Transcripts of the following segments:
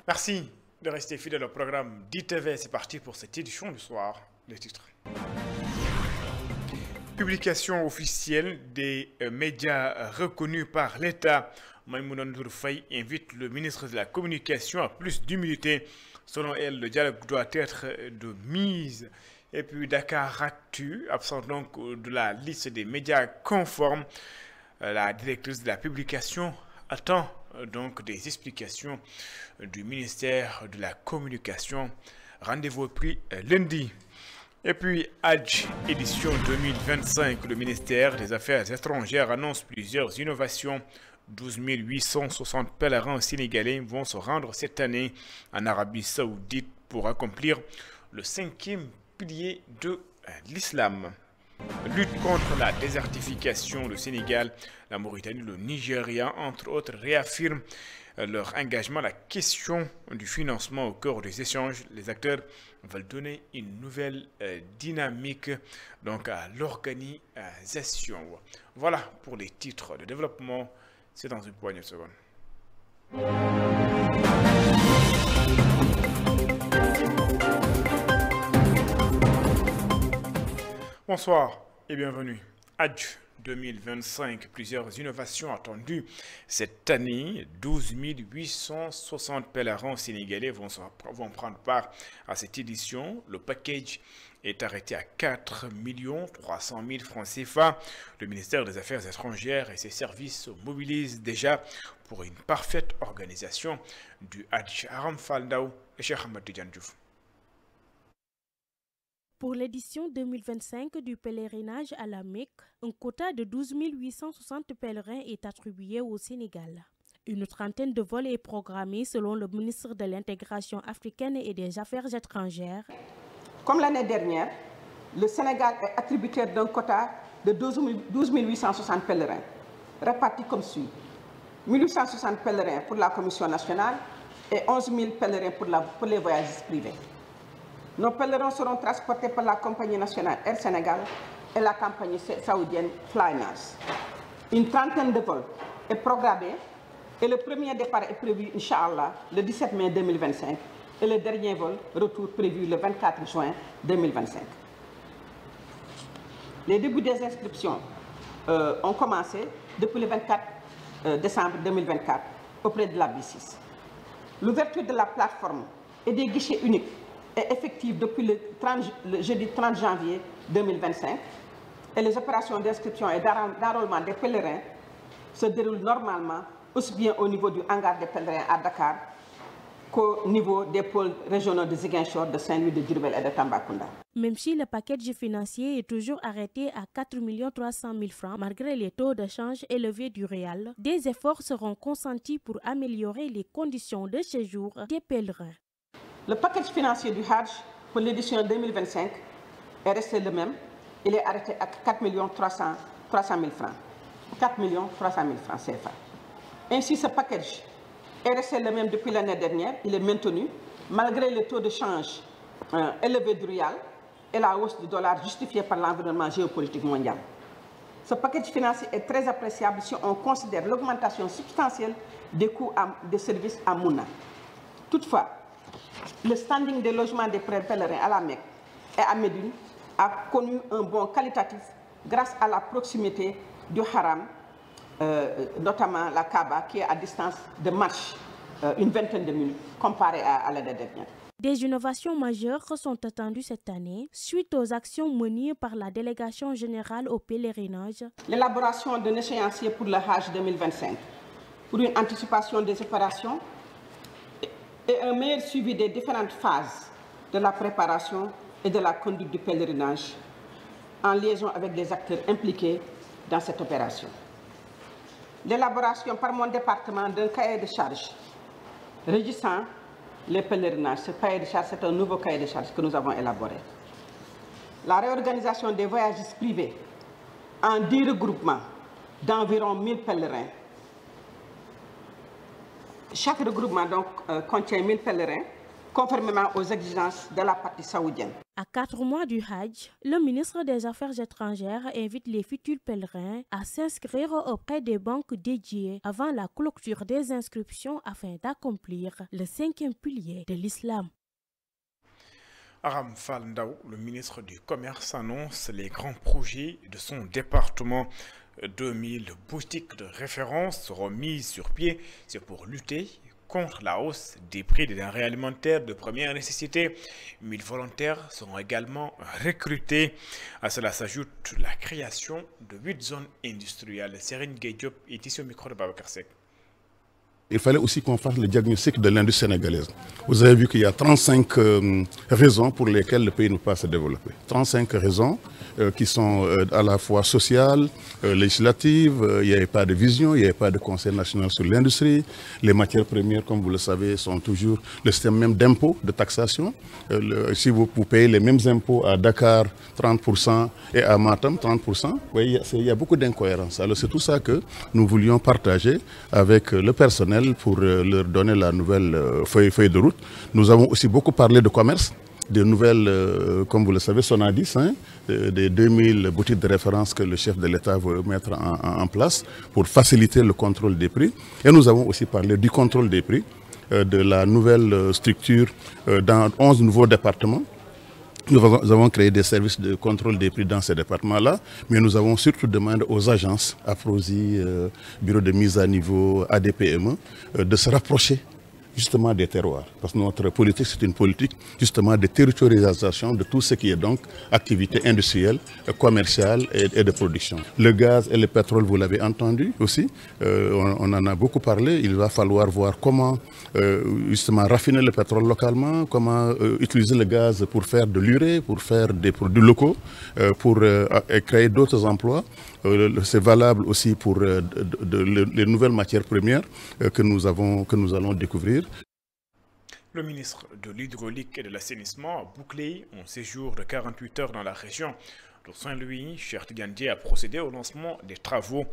Merci de rester fidèle au programme d'ITV. C'est parti pour cette édition du soir. Les titres. Publication officielle des médias reconnus par l'État. Maïmouna Ndour Faye invite le ministre de la Communication à plus d'humilité. Selon elle, le dialogue doit être de mise. Et puis Dakar Actu, absent donc de la liste des médias conformes. La directrice de la publication attend donc des explications du ministère de la Communication. Rendez-vous pris lundi. Et puis, Hajj édition 2025, le ministère des Affaires étrangères annonce plusieurs innovations. 12 860 pèlerins sénégalais vont se rendre cette année en Arabie Saoudite pour accomplir le 5e pilier de l'islam. Lutte contre la désertification, le Sénégal, la Mauritanie, le Nigeria, entre autres, réaffirment leur engagement. La question du financement au cœur des échanges, les acteurs veulent donner une nouvelle dynamique donc à l'organisation. Voilà pour les titres de développement. C'est dans une poignée de secondes. Bonsoir et bienvenue. Hajj 2025, plusieurs innovations attendues cette année. 12 860 pèlerins sénégalais vont prendre part à cette édition. Le package est arrêté à 4 300 000 francs CFA. Le ministère des Affaires étrangères et ses services se mobilisent déjà pour une parfaite organisation du Hajj. Aram Faldaou et Cheikh Ahmed Tidiane Diouf. Pour l'édition 2025 du pèlerinage à la Mecque, un quota de 12 860 pèlerins est attribué au Sénégal. Une trentaine de vols est programmée selon le ministre de l'Intégration africaine et des Affaires étrangères. Comme l'année dernière, le Sénégal est attributaire d'un quota de 12 860 pèlerins, répartis comme suit. 1 860 pèlerins pour la Commission nationale et 11 000 pèlerins pour les voyages privés. Nos pèlerins seront transportés par la compagnie nationale Air Sénégal et la compagnie saoudienne Flynas. Une trentaine de vols est programmée et le premier départ est prévu, Inch'Allah, le 17 mai 2025 et le dernier vol, retour prévu le 24 juin 2025. Les débuts des inscriptions ont commencé depuis le 24 décembre 2024 auprès de la B6. L'ouverture de la plateforme et des guichets uniques est effective depuis le jeudi 30 janvier 2025 et les opérations d'inscription et d'enrôlement des pèlerins se déroulent normalement aussi bien au niveau du hangar des pèlerins à Dakar qu'au niveau des pôles régionaux de Ziguinchor, de Saint-Louis, de Diourbel et de Tambacounda. Même si le package financier est toujours arrêté à 4 300 000 francs, malgré les taux de change élevés du réal, des efforts seront consentis pour améliorer les conditions de séjour des pèlerins. Le package financier du Hajj pour l'édition 2025 est resté le même. Il est arrêté à 4 300 000 francs. 4 300 000 francs CFA. Ainsi, ce package est resté le même depuis l'année dernière. Il est maintenu malgré les taux de change élevés du rial et la hausse du dollar justifiée par l'environnement géopolitique mondial. Ce package financier est très appréciable si on considère l'augmentation substantielle des coûts des services à Mouna. Toutefois, le standing des logements des pèlerins à la Mecque et à Médine a connu un bond qualitatif grâce à la proximité du Haram, notamment la Kaaba, qui est à distance de marche une vingtaine de minutes comparé à l'année dernière. Des innovations majeures sont attendues cette année suite aux actions menées par la délégation générale au pèlerinage. L'élaboration d'un échéancier pour le Hajj 2025, pour une anticipation des opérations et un meilleur suivi des différentes phases de la préparation et de la conduite du pèlerinage en liaison avec les acteurs impliqués dans cette opération. L'élaboration par mon département d'un cahier de charges régissant les pèlerinages. Ce cahier de charges, c'est un nouveau cahier de charges que nous avons élaboré. La réorganisation des voyages privés en 10 regroupements d'environ 1000 pèlerins. Chaque regroupement donc, contient 1000 pèlerins conformément aux exigences de la partie saoudienne. À 4 mois du Hajj, le ministre des Affaires étrangères invite les futurs pèlerins à s'inscrire auprès des banques dédiées avant la clôture des inscriptions afin d'accomplir le 5e pilier de l'islam. Aram Fall Ndao, le ministre du Commerce, annonce les grands projets de son département. 2000 boutiques de référence seront mises sur pied. C'est pour lutter contre la hausse des prix des denrées alimentaires de première nécessité. 1000 volontaires seront également recrutés. À cela s'ajoute la création de 8 zones industrielles. Serine Gueye-Diop est ici au micro de Babacar Seck. Il fallait aussi qu'on fasse le diagnostic de l'industrie sénégalaise. Vous avez vu qu'il y a 35 raisons pour lesquelles le pays ne peut pas se développer. 35 raisons qui sont à la fois sociales, législatives, il n'y avait pas de vision, il n'y avait pas de conseil national sur l'industrie. Les matières premières, comme vous le savez, sont toujours le système même d'impôt, de taxation. Si vous payez les mêmes impôts à Dakar, 30%, et à Matam, 30%, vous voyez, il y a beaucoup d'incohérences. Alors c'est tout ça que nous voulions partager avec le personnel pour leur donner la nouvelle feuille de route. Nous avons aussi beaucoup parlé de commerce, de nouvelles, comme vous le savez, Sonadis, des 2000 boutiques de référence que le chef de l'État veut mettre en place pour faciliter le contrôle des prix. Et nous avons aussi parlé du contrôle des prix, de la nouvelle structure dans 11 nouveaux départements. Nous avons créé des services de contrôle des prix dans ces départements-là, mais nous avons surtout demandé aux agences, Afrosi, Bureau de mise à niveau, ADPME, de se rapprocher justement des terroirs. Parce que notre politique, c'est une politique justement de territorialisation de tout ce qui est donc activité industrielle, commerciale et de production. Le gaz et le pétrole, vous l'avez entendu aussi, on en a beaucoup parlé. Il va falloir voir comment justement raffiner le pétrole localement, comment utiliser le gaz pour faire de l'urée, pour faire des produits locaux, pour créer d'autres emplois. C'est valable aussi pour les nouvelles matières premières que nous allons découvrir. Le ministre de l'Hydraulique et de l'Assainissement a bouclé un séjour de 48 heures dans la région de Saint-Louis. Cheikh Tidiane Dièye a procédé au lancement des travaux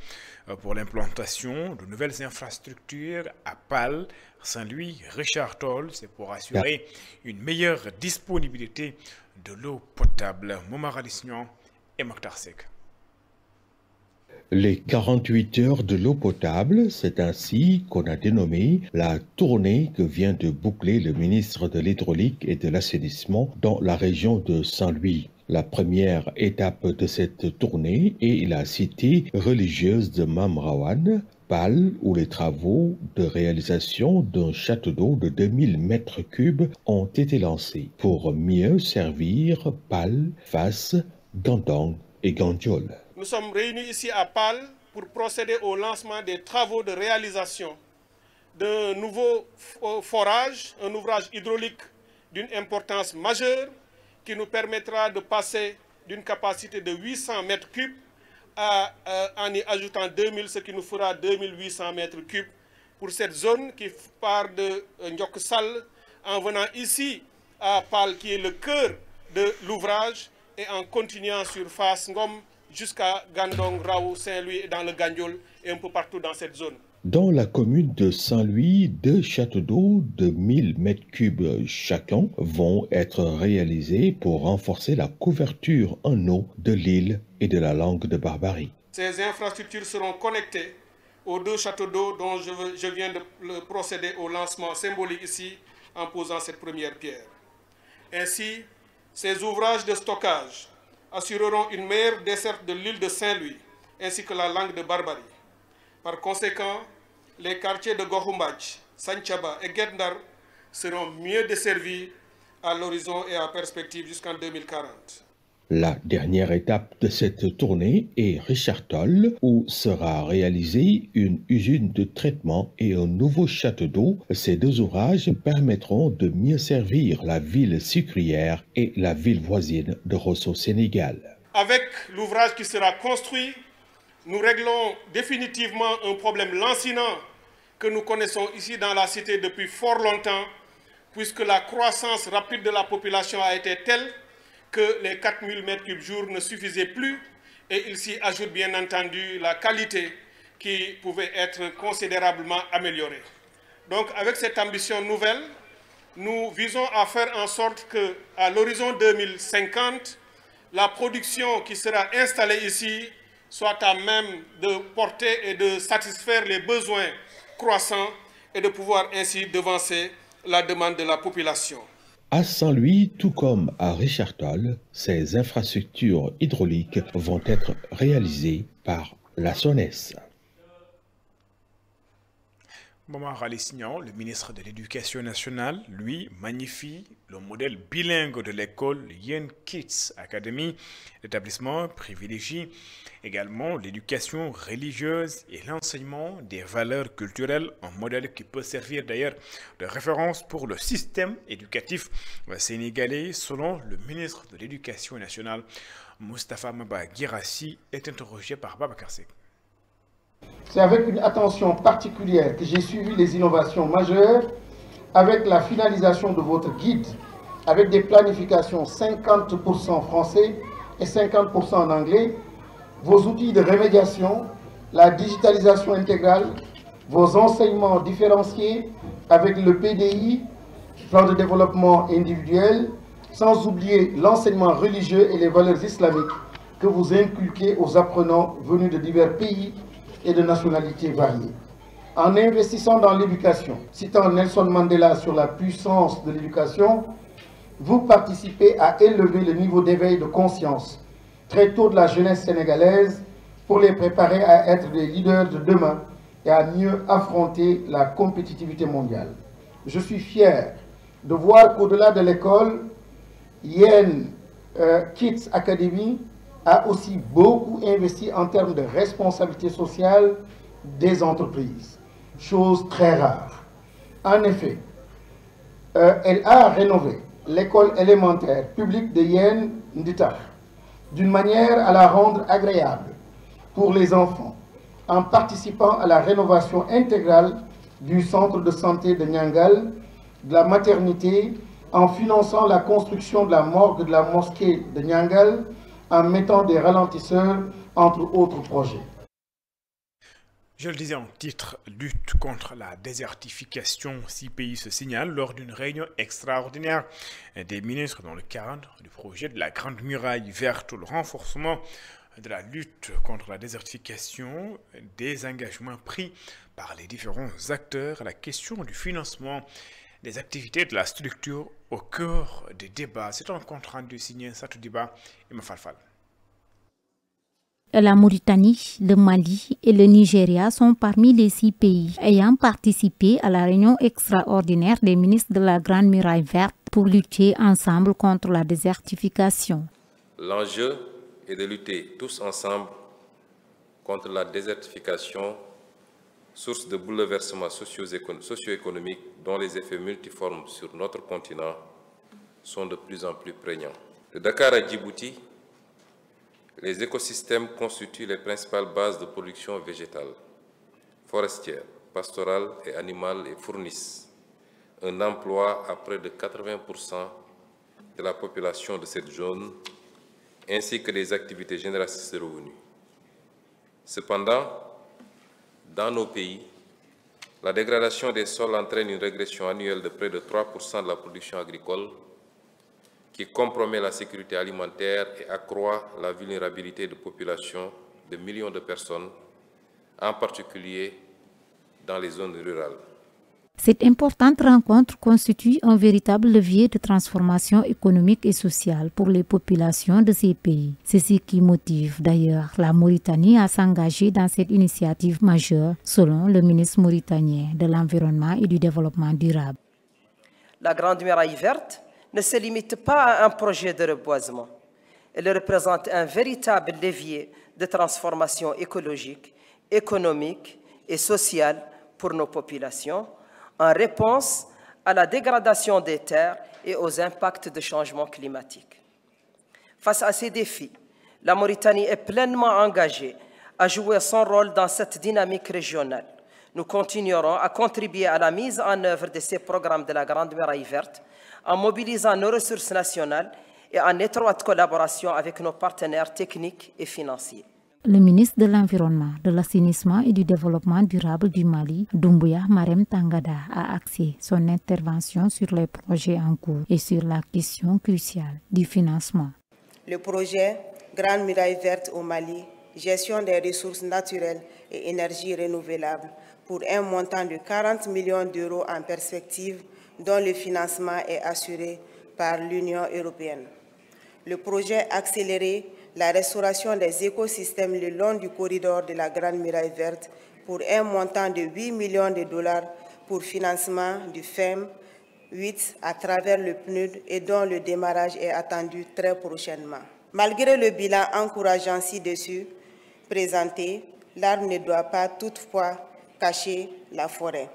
pour l'implantation de nouvelles infrastructures à Pal, Saint-Louis, Richard Toll. C'est pour assurer une meilleure disponibilité de l'eau potable. Momar Alisnian et Mokhtar Seck. Les 48 heures de l'eau potable, c'est ainsi qu'on a dénommé la tournée que vient de boucler le ministre de l'Hydraulique et de l'Assainissement dans la région de Saint-Louis. La première étape de cette tournée est la cité religieuse de Mamrawan, Pal, où les travaux de réalisation d'un château d'eau de 2000 mètres cubes ont été lancés pour mieux servir Pal, Fass, Gandang et Gandiol. Nous sommes réunis ici à Pal pour procéder au lancement des travaux de réalisation d'un nouveau forage, un ouvrage hydraulique d'une importance majeure qui nous permettra de passer d'une capacité de 800 mètres cubes en y ajoutant 2000, ce qui nous fera 2800 mètres cubes pour cette zone qui part de Ndioksal en venant ici à Pal qui est le cœur de l'ouvrage et en continuant sur Fass Ngom jusqu'à Gandong, Raou, Saint-Louis et dans le Gandiol et un peu partout dans cette zone. Dans la commune de Saint-Louis, 2 châteaux d'eau de 1000 mètres cubes chacun vont être réalisés pour renforcer la couverture en eau de l'île et de la langue de Barbarie. Ces infrastructures seront connectées aux 2 châteaux d'eau dont je viens de procéder au lancement symbolique ici en posant cette première pierre. Ainsi, ces ouvrages de stockage assureront une meilleure desserte de l'île de Saint-Louis ainsi que la langue de Barbarie. Par conséquent, les quartiers de Gohumbach, Sanchaba et Guet-Ndar seront mieux desservis à l'horizon et à perspective jusqu'en 2040. La dernière étape de cette tournée est Richard Toll, où sera réalisée une usine de traitement et un nouveau château d'eau. Ces 2 ouvrages permettront de mieux servir la ville sucrière et la ville voisine de Rosso, Sénégal. Avec l'ouvrage qui sera construit, nous réglons définitivement un problème lancinant que nous connaissons ici dans la cité depuis fort longtemps, puisque la croissance rapide de la population a été telle que les 4000 mètres cubes jour ne suffisaient plus et il s'y ajoute bien entendu la qualité qui pouvait être considérablement améliorée. Donc avec cette ambition nouvelle, nous visons à faire en sorte qu'à l'horizon 2050, la production qui sera installée ici soit à même de porter et de satisfaire les besoins croissants et de pouvoir ainsi devancer la demande de la population. À Saint-Louis, tout comme à Richard Toll, ces infrastructures hydrauliques vont être réalisées par la SONES. Momar Ali Signan, le ministre de l'Éducation nationale, lui, magnifie le modèle bilingue de l'école Yen Kids Academy. L'établissement privilégie également l'éducation religieuse et l'enseignement des valeurs culturelles, un modèle qui peut servir d'ailleurs de référence pour le système éducatif sénégalais, selon le ministre de l'Éducation nationale. Moustapha Maba Guirassi est interrogé par Babacar Seck. C'est avec une attention particulière que j'ai suivi les innovations majeures avec la finalisation de votre guide, avec des planifications 50% français et 50% en anglais, vos outils de remédiation, la digitalisation intégrale, vos enseignements différenciés avec le PDI, plan de développement individuel, sans oublier l'enseignement religieux et les valeurs islamiques que vous inculquez aux apprenants venus de divers pays et de nationalités variées. En investissant dans l'éducation, citant Nelson Mandela sur la puissance de l'éducation, vous participez à élever le niveau d'éveil de conscience très tôt de la jeunesse sénégalaise pour les préparer à être des leaders de demain et à mieux affronter la compétitivité mondiale. Je suis fier de voir qu'au-delà de l'école, Yen Kids Academy a aussi beaucoup investi en termes de responsabilité sociale des entreprises, chose très rare. En effet, elle a rénové l'école élémentaire publique de Yen Ndita d'une manière à la rendre agréable pour les enfants, en participant à la rénovation intégrale du centre de santé de Niangal, de la maternité, en finançant la construction de la morgue de la mosquée de Niangal, en mettant des ralentisseurs, entre autres projets. Je le disais en titre, lutte contre la désertification, 6 pays se signalent lors d'une réunion extraordinaire des ministres dans le cadre du projet de la Grande Muraille verte, le renforcement de la lutte contre la désertification, des engagements pris par les différents acteurs, la question du financement des activités de la structure au cœur des débats. C'est un compte rendu signé Satou Diba et Mafalfal. La Mauritanie, le Mali et le Nigeria sont parmi les 6 pays ayant participé à la réunion extraordinaire des ministres de la Grande Muraille verte pour lutter ensemble contre la désertification. L'enjeu est de lutter tous ensemble contre la désertification, source de bouleversements socio-économiques dont les effets multiformes sur notre continent sont de plus en plus prégnants. De Dakar à Djibouti, les écosystèmes constituent les principales bases de production végétale, forestière, pastorale et animale et fournissent un emploi à près de 80% de la population de cette zone, ainsi que des activités génératrices de revenus. Cependant, dans nos pays, la dégradation des sols entraîne une régression annuelle de près de 3% de la production agricole, qui compromet la sécurité alimentaire et accroît la vulnérabilité de populations de millions de personnes, en particulier dans les zones rurales. Cette importante rencontre constitue un véritable levier de transformation économique et sociale pour les populations de ces pays. C'est ce qui motive d'ailleurs la Mauritanie à s'engager dans cette initiative majeure, selon le ministre mauritanien de l'Environnement et du Développement durable. La Grande Muraille verte ne se limite pas à un projet de reboisement. Elle représente un véritable levier de transformation écologique, économique et sociale pour nos populations, en réponse à la dégradation des terres et aux impacts de changement climatique. Face à ces défis, la Mauritanie est pleinement engagée à jouer son rôle dans cette dynamique régionale. Nous continuerons à contribuer à la mise en œuvre de ces programmes de la Grande Muraille verte en mobilisant nos ressources nationales et en étroite collaboration avec nos partenaires techniques et financiers. Le ministre de l'Environnement, de l'Assainissement et du Développement durable du Mali, Doumbouya Marem Tangada, a axé son intervention sur les projets en cours et sur la question cruciale du financement. Le projet Grande Muraille Verte au Mali, gestion des ressources naturelles et énergies renouvelables, pour un montant de 40 millions d'euros en perspective, dont le financement est assuré par l'Union européenne. Le projet accéléré la restauration des écosystèmes le long du corridor de la Grande Muraille Verte pour un montant de 8 millions de dollars pour financement du FEM 8 à travers le PNUD et dont le démarrage est attendu très prochainement. Malgré le bilan encourageant ci-dessus présenté, l'arbre ne doit pas toutefois cacher la forêt,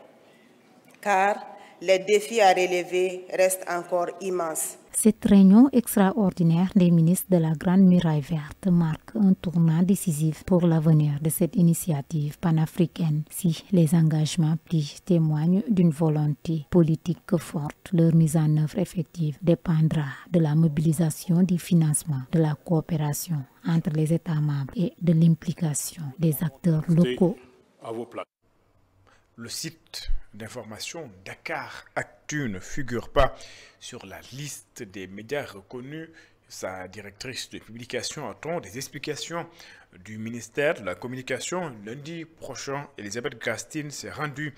car les défis à relever restent encore immenses. Cette réunion extraordinaire des ministres de la Grande Muraille Verte marque un tournant décisif pour l'avenir de cette initiative panafricaine. Si les engagements pris témoignent d'une volonté politique forte, leur mise en œuvre effective dépendra de la mobilisation du financement, de la coopération entre les États membres et de l'implication des acteurs locaux. Le site d'information Dakar Actu ne figure pas sur la liste des médias reconnus. Sa directrice de publication attend des explications du ministère de la Communication. Lundi prochain, Elisabeth Gastine s'est rendue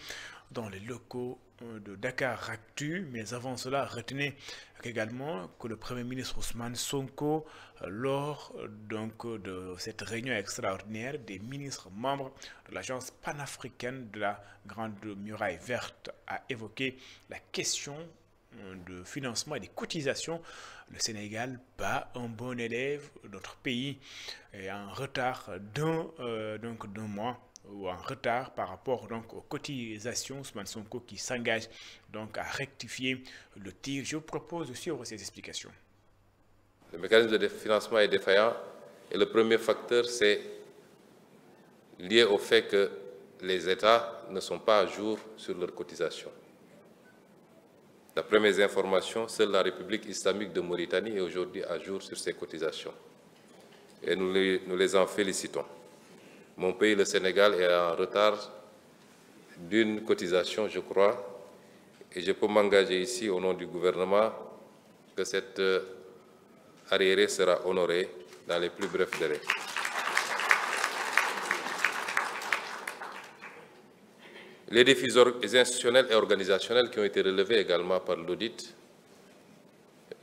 dans les locaux de Dakar Actu, mais avant cela, retenez également que le Premier ministre Ousmane Sonko, lors de cette réunion extraordinaire des ministres membres de l'agence panafricaine de la Grande Muraille Verte, a évoqué la question de financement et des cotisations. Le Sénégal, pas un bon élève, notre pays est en retard d'un mois, ou en retard par rapport aux cotisations. Ousmane Sonko qui s'engage donc à rectifier le tir. Je vous propose de suivre ces explications. Le mécanisme de financement est défaillant et le premier facteur, c'est lié au fait que les États ne sont pas à jour sur leurs cotisations. D'après mes informations, seule la République islamique de Mauritanie est aujourd'hui à jour sur ses cotisations. Et nous les en félicitons. Mon pays, le Sénégal, est en retard d'une cotisation, je crois, et je peux m'engager ici au nom du gouvernement que cette arriéré sera honorée dans les plus brefs délais. Les défis institutionnels et organisationnels qui ont été relevés également par l'audit,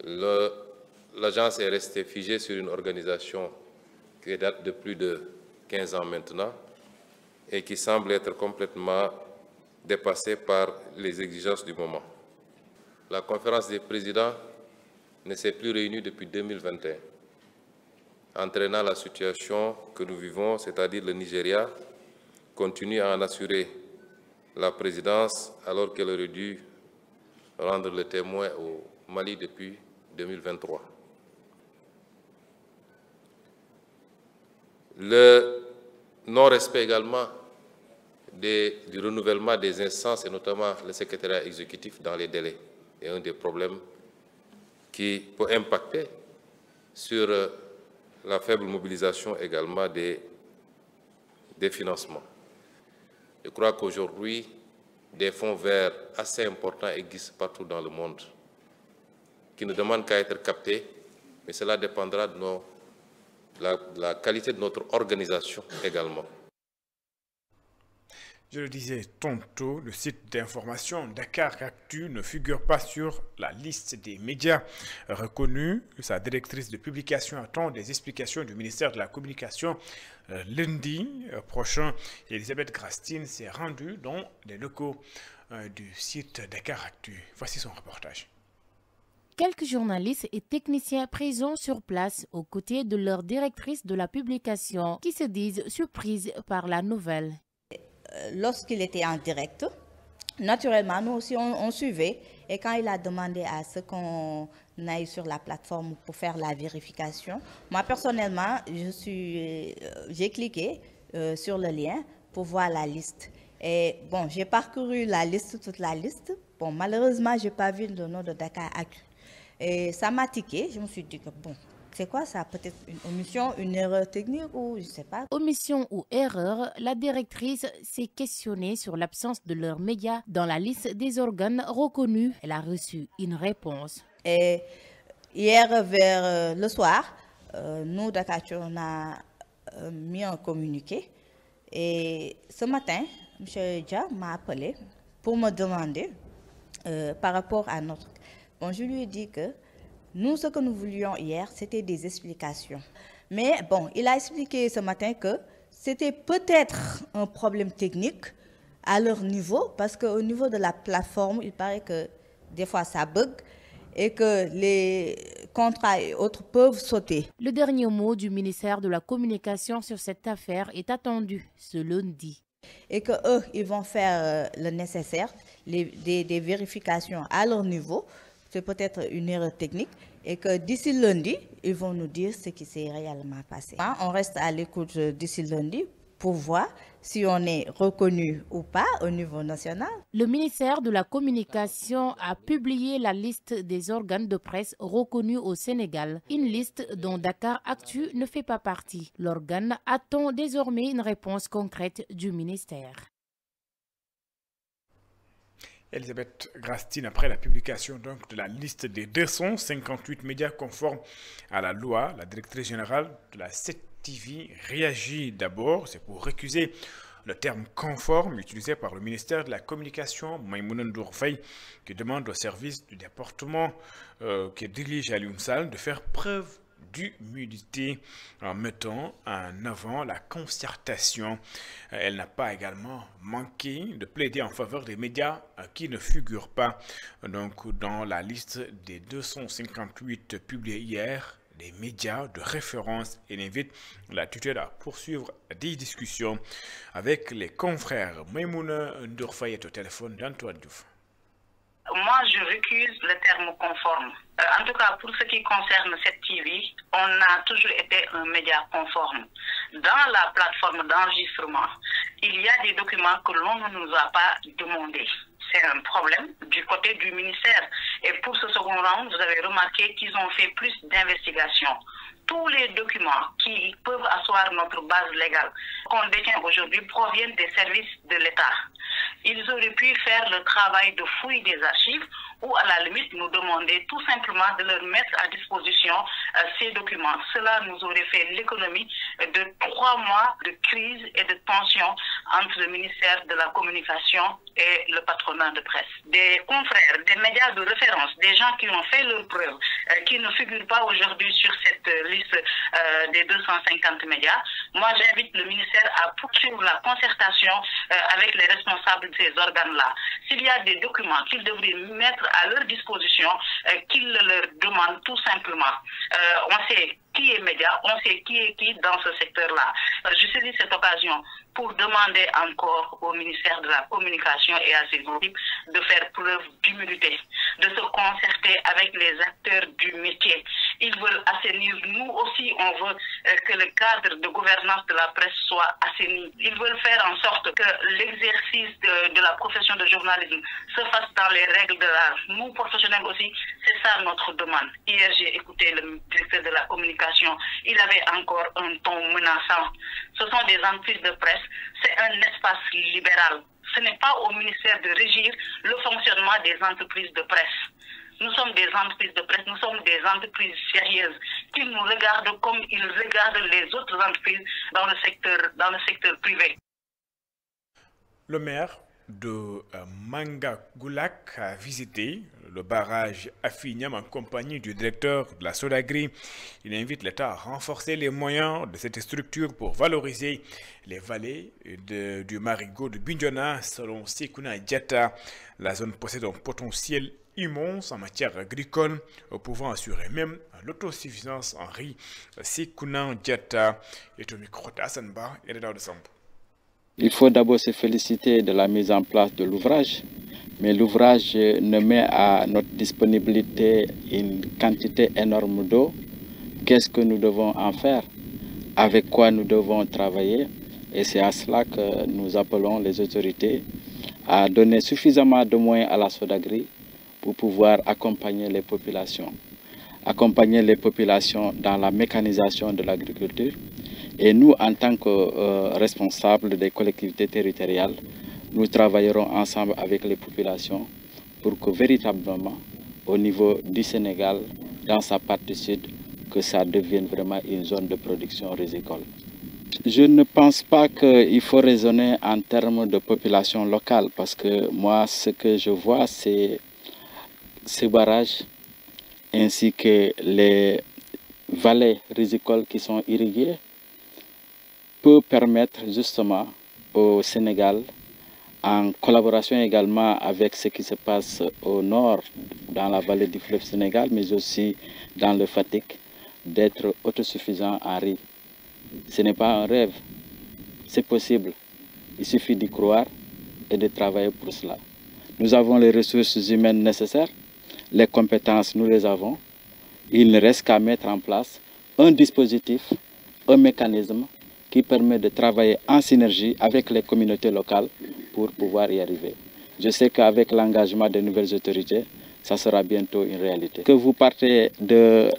l'agence est restée figée sur une organisation qui date de plus de 15 ans maintenant et qui semble être complètement dépassée par les exigences du moment. La conférence des présidents ne s'est plus réunie depuis 2021, entraînant la situation que nous vivons, c'est-à-dire le Nigeria continue à en assurer la présidence alors qu'elle aurait dû rendre le témoin au Mali depuis 2023. Le non-respect également du renouvellement des instances et notamment le secrétariat exécutif dans les délais est un des problèmes qui peut impacter sur la faible mobilisation également des financements. Je crois qu'aujourd'hui, des fonds verts assez importants existent partout dans le monde qui ne demandent qu'à être captés, mais cela dépendra de la qualité de notre organisation également. Je le disais tantôt, le site d'information Dakar Actu ne figure pas sur la liste des médias reconnus. Sa directrice de publication attend des explications du ministère de la Communication. Lundi prochain, Elisabeth Gastine s'est rendue dans les locaux du site Dakar Actu. Voici son reportage. Quelques journalistes et techniciens présents sur place aux côtés de leur directrice de la publication qui se disent surprises par la nouvelle. Lorsqu'il était en direct, naturellement, nous aussi, on suivait. Et quand il a demandé à ce qu'on aille sur la plateforme pour faire la vérification, moi, personnellement, j'ai cliqué sur le lien pour voir la liste. Et bon, j'ai parcouru la liste, toute la liste. Bon, malheureusement, je n'ai pas vu le nom de Dakar Actu. Et ça m'a tiqué. Je me suis dit que bon, C'est quoi ça? Peut-être une omission, une erreur technique ou je ne sais pas. Omission ou erreur, la directrice s'est questionnée sur l'absence de leurs médias dans la liste des organes reconnus. Elle a reçu une réponse. Et hier vers le soir, nous, Dakar, on a mis un communiqué. Et ce matin, M. Dia m'a appelé pour me demander par rapport à notre... Bon, je lui ai dit que nous, ce que nous voulions hier, c'était des explications. Mais bon, il a expliqué ce matin que c'était peut-être un problème technique à leur niveau, parce qu'au niveau de la plateforme, il paraît que des fois ça bug et que les contrats et autres peuvent sauter. Le dernier mot du ministère de la Communication sur cette affaire est attendu ce lundi. Et qu'eux, ils vont faire le nécessaire, des vérifications à leur niveau. C'est peut-être une erreur technique et que d'ici lundi, ils vont nous dire ce qui s'est réellement passé. On reste à l'écoute d'ici lundi pour voir si on est reconnu ou pas au niveau national. Le ministère de la Communication a publié la liste des organes de presse reconnus au Sénégal, une liste dont Dakar Actu ne fait pas partie. L'organe attend désormais une réponse concrète du ministère. Elisabeth Grastine, après la publication donc de la liste des 258 médias conformes à la loi, la directrice générale de la CTV réagit d'abord, c'est pour récuser le terme conforme utilisé par le ministère de la Communication, Maïmouna Ndour Faye, qui demande au service du département qui dirige Alioune Sall de faire preuve d'humilité en mettant en avant la concertation. Elle n'a pas également manqué de plaider en faveur des médias qui ne figurent pas donc dans la liste des 258 publiés hier, des médias de référence. Elle invite la tutelle à poursuivre des discussions avec les confrères. Maïmouna Ndour Faye est au téléphone d'Antoine Diouf. Moi, je récuse le terme conforme. En tout cas, pour ce qui concerne cette TV, on a toujours été un média conforme. Dans la plateforme d'enregistrement, il y a des documents que l'on ne nous a pas demandés. C'est un problème du côté du ministère. Et pour ce second round, vous avez remarqué qu'ils ont fait plus d'investigations. Tous les documents qui peuvent asseoir notre base légale qu'on détient aujourd'hui proviennent des services de l'État. Ils auraient pu faire le travail de fouille des archives ou à la limite nous demander tout simplement de leur mettre à disposition ces documents. Cela nous aurait fait l'économie de 3 mois de crise et de tension entre le ministère de la Communication et le patronat de presse. Des confrères, des médias de référence, des gens qui ont fait leurs preuves, qui ne figurent pas aujourd'hui sur cette liste des 250 médias. Moi, j'invite le ministère à poursuivre la concertation avec les responsables de ces organes-là. S'il y a des documents qu'ils devraient mettre à leur disposition, qu'ils leur demandent tout simplement. On sait qui est média, on sait qui est qui dans ce secteur-là. Je saisis cette occasion pour demander encore au ministère de la Communication et à ses équipes de faire preuve d'humilité, de se concerter avec les acteurs du métier. Ils veulent assainir, nous aussi on veut que le cadre de gouvernance de la presse soit assaini. Ils veulent faire en sorte que l'exercice de la profession de journalisme se fasse dans les règles de l'art. Nous, professionnels aussi, c'est ça notre demande. Hier, j'ai écouté le directeur de la Communication, il avait encore un ton menaçant. Ce sont des entreprises de presse, c'est un espace libéral. Ce n'est pas au ministère de régir le fonctionnement des entreprises de presse. Nous sommes des entreprises de presse, nous sommes des entreprises sérieuses qui nous regardent comme ils regardent les autres entreprises dans le secteur privé. Le maire de Mangagoulak a visité le barrage Afiniam en compagnie du directeur de la Sodagri. Il invite l'État à renforcer les moyens de cette structure pour valoriser les vallées du marigot de Bignona. Selon Sekouna Diatta, la zone possède un potentiel immense en matière agricole, pouvant assurer même l'autosuffisance en riz. Sekouna Diatta est au micro d'Assanba et de Sambo. Il faut d'abord se féliciter de la mise en place de l'ouvrage, mais l'ouvrage ne met à notre disponibilité une quantité énorme d'eau. Qu'est-ce que nous devons en faire? Avec quoi nous devons travailler? Et c'est à cela que nous appelons les autorités à donner suffisamment de moyens à la Sodagri pour pouvoir accompagner les populations. accompagner les populations dans la mécanisation de l'agriculture. Et nous, en tant que responsables des collectivités territoriales, nous travaillerons ensemble avec les populations pour que véritablement, au niveau du Sénégal, dans sa partie sud, que ça devienne vraiment une zone de production rizicole. Je ne pense pas qu'il faut raisonner en termes de population locale, parce que moi, ce que je vois, c'est ces barrages ainsi que les vallées rizicoles qui sont irriguées peut permettre justement au Sénégal, en collaboration également avec ce qui se passe au nord, dans la vallée du fleuve Sénégal, mais aussi dans le Fatick, d'être autosuffisant en riz. Ce n'est pas un rêve, c'est possible. Il suffit d'y croire et de travailler pour cela. Nous avons les ressources humaines nécessaires, les compétences, nous les avons. Il ne reste qu'à mettre en place un dispositif, un mécanisme qui permet de travailler en synergie avec les communautés locales pour pouvoir y arriver. Je sais qu'avec l'engagement des nouvelles autorités, ça sera bientôt une réalité. Que vous partez de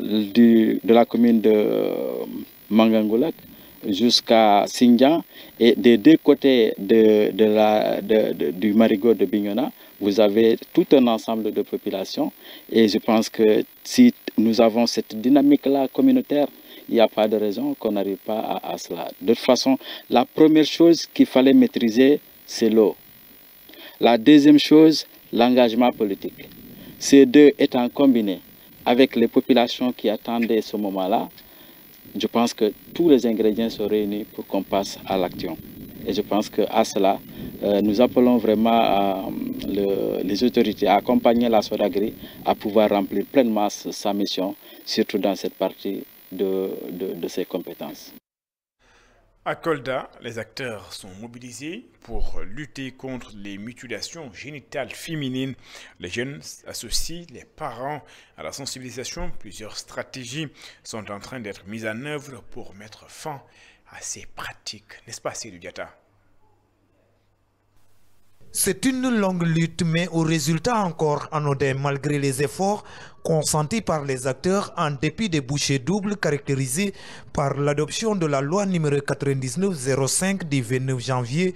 la commune de Mangangoulak jusqu'à Sindian et des deux côtés du marigot de Bignona, vous avez tout un ensemble de populations et je pense que si nous avons cette dynamique-là communautaire, il n'y a pas de raison qu'on n'arrive pas à cela. De toute façon, la première chose qu'il fallait maîtriser, c'est l'eau. La deuxième chose, l'engagement politique. Ces deux étant combinés avec les populations qui attendaient ce moment-là, je pense que tous les ingrédients sont réunis pour qu'on passe à l'action. Et je pense qu'à cela, nous appelons vraiment les autorités à accompagner la SODAGRI à pouvoir remplir pleinement sa mission, surtout dans cette partie de ses compétences. À Kolda, les acteurs sont mobilisés pour lutter contre les mutilations génitales féminines. Les jeunes associent les parents à la sensibilisation. Plusieurs stratégies sont en train d'être mises en œuvre pour mettre fin à ces pratiques. N'est-ce pas, Seydou Diatta? C'est une longue lutte, mais au résultat encore anodin malgré les efforts consentis par les acteurs en dépit des bouchées doubles caractérisées par l'adoption de la loi numéro 99/05 du 29 janvier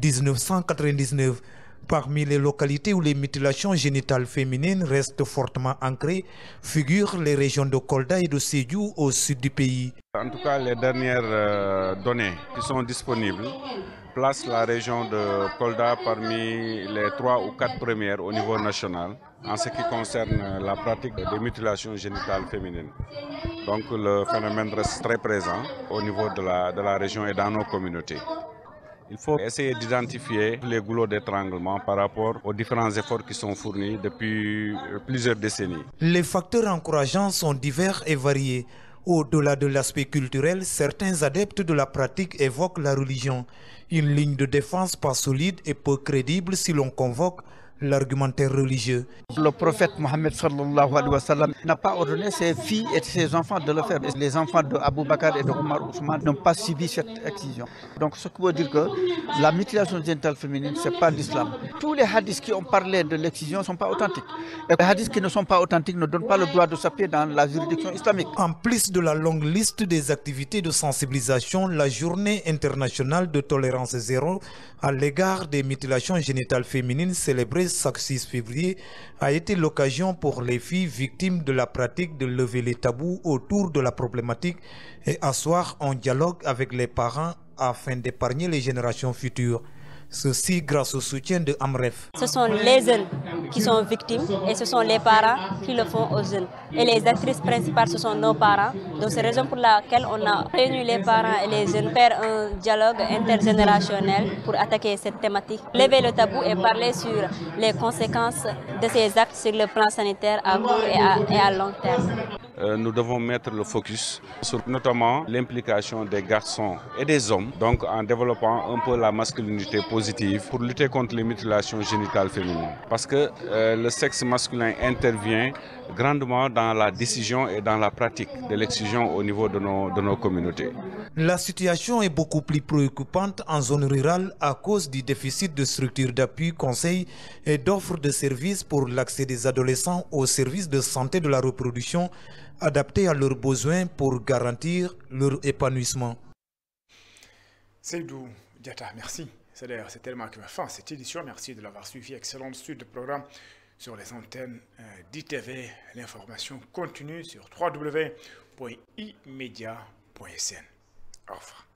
1999. Parmi les localités où les mutilations génitales féminines restent fortement ancrées, figurent les régions de Kolda et de Sédhiou au sud du pays. En tout cas, les dernières données qui sont disponibles placent la région de Kolda parmi les 3 ou 4 premières au niveau national en ce qui concerne la pratique des mutilations génitales féminines. Donc le phénomène reste très présent au niveau de la région et dans nos communautés. Il faut essayer d'identifier les goulots d'étranglement par rapport aux différents efforts qui sont fournis depuis plusieurs décennies. Les facteurs encourageants sont divers et variés. Au-delà de l'aspect culturel, certains adeptes de la pratique évoquent la religion. Une ligne de défense pas solide et peu crédible si l'on convoque l'argumentaire religieux. Le prophète Mohammed sallallahu alayhi wa sallam n'a pas ordonné ses filles et ses enfants de le faire. Les enfants de Abou Bakr et de Omar Ousmane n'ont pas subi cette excision. Donc ce qui veut dire que la mutilation génitale féminine, ce n'est pas l'islam. Tous les hadiths qui ont parlé de l'excision ne sont pas authentiques. Et les hadiths qui ne sont pas authentiques ne donnent pas le droit de s'appuyer dans la juridiction islamique. En plus de la longue liste des activités de sensibilisation, la journée internationale de tolérance zéro à l'égard des mutilations génitales féminines célébrée chaque 6 février a été l'occasion pour les filles victimes de la pratique de lever les tabous autour de la problématique et asseoir un dialogue avec les parents afin d'épargner les générations futures. Ceci grâce au soutien de Amref. Ce sont les jeunes qui sont victimes et ce sont les parents qui le font aux jeunes. Et les actrices principales, ce sont nos parents. Donc c'est la raison pour laquelle on a réuni les parents et les jeunes faire un dialogue intergénérationnel pour attaquer cette thématique. Lever le tabou et parler sur les conséquences de ces actes sur le plan sanitaire à court et à long terme. Nous devons mettre le focus sur notamment l'implication des garçons et des hommes, donc en développant un peu la masculinité positive pour lutter contre les mutilations génitales féminines. Parce que le sexe masculin intervient grandement dans la décision et dans la pratique de l'excision au niveau de nos communautés. La situation est beaucoup plus préoccupante en zone rurale à cause du déficit de structures d'appui, conseils et d'offres de services pour l'accès des adolescents aux services de santé de la reproduction adaptés à leurs besoins pour garantir leur épanouissement. Seydou Diatta, merci. C'est tellement que ma fin cette édition. Merci de l'avoir suivi. Excellente suite de programme sur les antennes d'ITV. L'information continue sur www.imedia.sn. Au revoir.